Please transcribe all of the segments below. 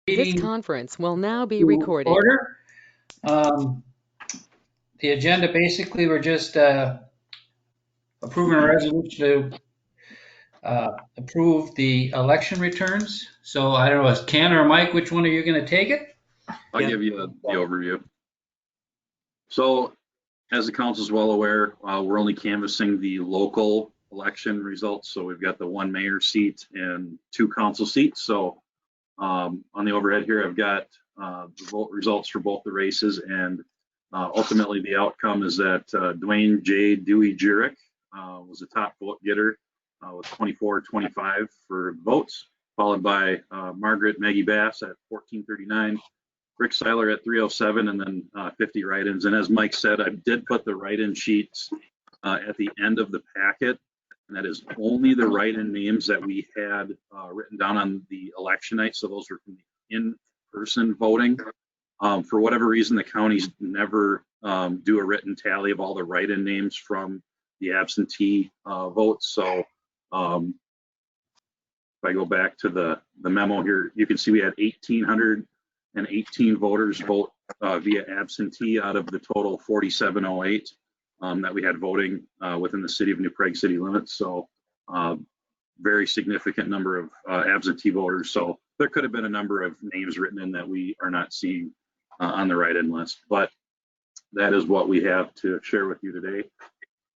This Meeting conference will now be to recorded. order. The agenda, basically, we're just approving a resolution to approve the election returns. So I don't know, is Ken or Mike, which one are you going to take it? I'll give you the overview. So, as the council is well aware, we're only canvassing the local election results. So we've got the one mayor seat and 2 council seats. So on the overhead here, I've got the vote results for both the races, and ultimately the outcome is that Dwayne J. Dewey Jurek was the top vote getter with 2425 for votes, followed by Margaret Maggie Bass at 1439, Rick Seiler at 307, and then 50 write-ins. And as Mike said, I did put the write-in sheets at the end of the packet, and that is only the write-in names that we had written down on the election night. So those were from the in-person voting. For whatever reason, the counties never do a written tally of all the write-in names from the absentee votes. So if I go back to the memo here, you can see we had 1,818 voters vote via absentee out of the total 4,708 that we had voting within the city of New Prague city limits. So very significant number of absentee voters. So there could have been a number of names written in that we are not seeing on the write-in list, but that is what we have to share with you today.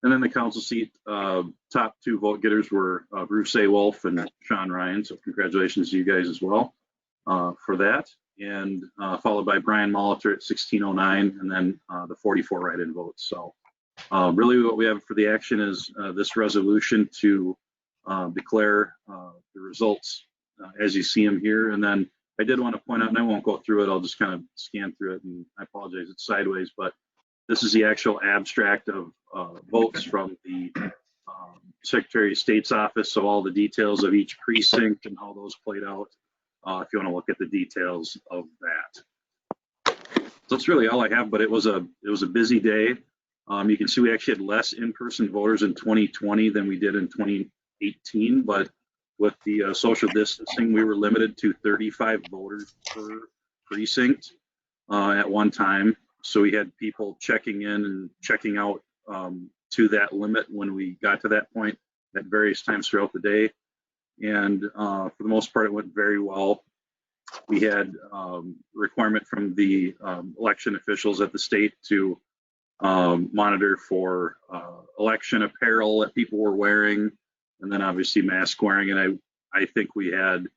And then the council seat, top 2 vote getters were Bruce A. Wolf and Sean Ryan. So congratulations to you guys as well for that. And followed by Brian Molitor at 1609, and then the 44 write-in votes. So really what we have for the action is this resolution to declare the results as you see them here. And then I did want to point out, and I won't go through it, I'll just kind of scan through it, and I apologize, it's sideways, but this is the actual abstract of votes from the Secretary of State's office. So all the details of each precinct and how those played out, if you want to look at the details of that. So that's really all I have, but it was a busy day. You can see we actually had less in-person voters in 2020 than we did in 2018, but with the social distancing, we were limited to 35 voters per precinct at one time. So we had people checking in and checking out to that limit when we got to that point at various times throughout the day. And for the most part, it went very well. We had requirement from the election officials at the state to monitor for election apparel that people were wearing, and then obviously mask wearing. And I think we had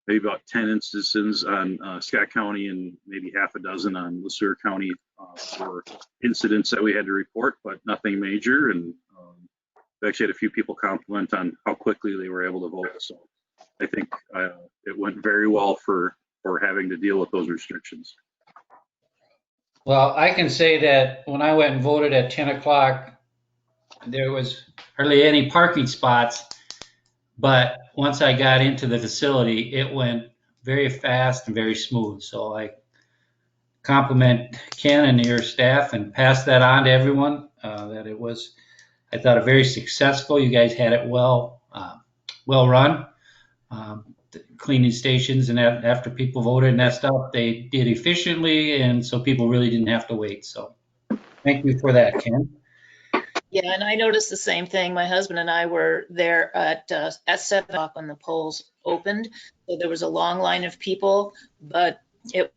maybe about 10 instances on Scott County and maybe half a dozen on LeSueur County for incidents that we had to report, but nothing major. And we actually had a few people compliment on how quickly they were able to vote. So I think it went very well for having to deal with those restrictions. Well, I can say that when I went and voted at 10 o'clock, there was hardly any parking spots. But once I got into the facility, it went very fast and very smooth. So I compliment Ken and your staff and pass that on to everyone, that it was, I thought, a very successful. You guys had it well run. Cleaning stations, and after people voted and that stuff, they did efficiently, and so people really didn't have to wait. So thank you for that, Ken. Yeah, and I noticed the same thing. My husband and I were there at 7 o'clock when the polls opened. So there was a long line of people, but it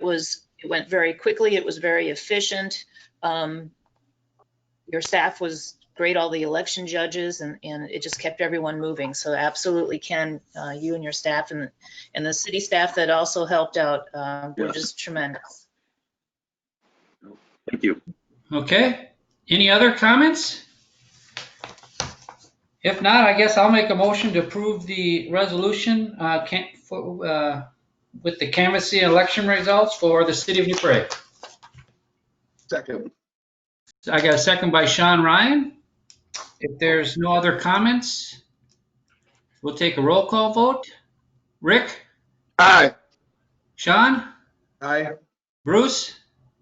went very quickly. It was very efficient. Your staff was great, all the election judges, and it just kept everyone moving. So absolutely, Ken, you and your staff and the city staff that also helped out were just tremendous. Thank you. Okay. Any other comments? If not, I guess I'll make a motion to approve the resolution with the canvassing election results for the city of New Prague. Second. So I got a second by Sean Ryan. If there's no other comments, we'll take a roll call vote. Rick? Aye. Sean? Aye. Bruce?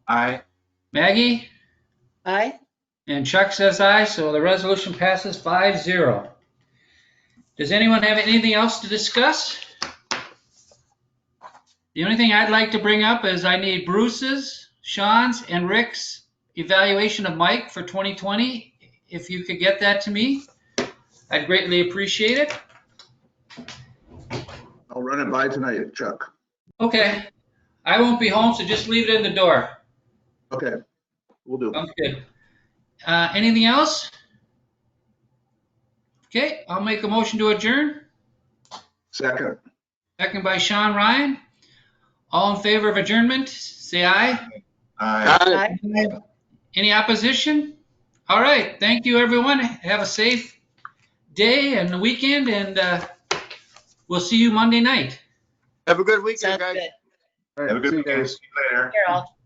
Aye. Maggie? Aye. And Chuck says aye, so the resolution passes 5-0. Does anyone have anything else to discuss? The only thing I'd like to bring up is I need Bruce's, Sean's, and Rick's evaluation of Mike for 2020. If you could get that to me, I'd greatly appreciate it. I'll run it by tonight, Chuck. Okay. I won't be home, so just leave it in the door. Okay, we'll do. Sounds good. Anything else? Okay, I'll make a motion to adjourn. Second. Second by Sean Ryan. All in favor of adjournment, say aye. Aye. Any opposition? All right, thank you, everyone. Have a safe day and weekend, and we'll see you Monday night. Have a good weekend, Sounds guys. good. All right, Have a good see you weekend. guys. See you later. Here, all.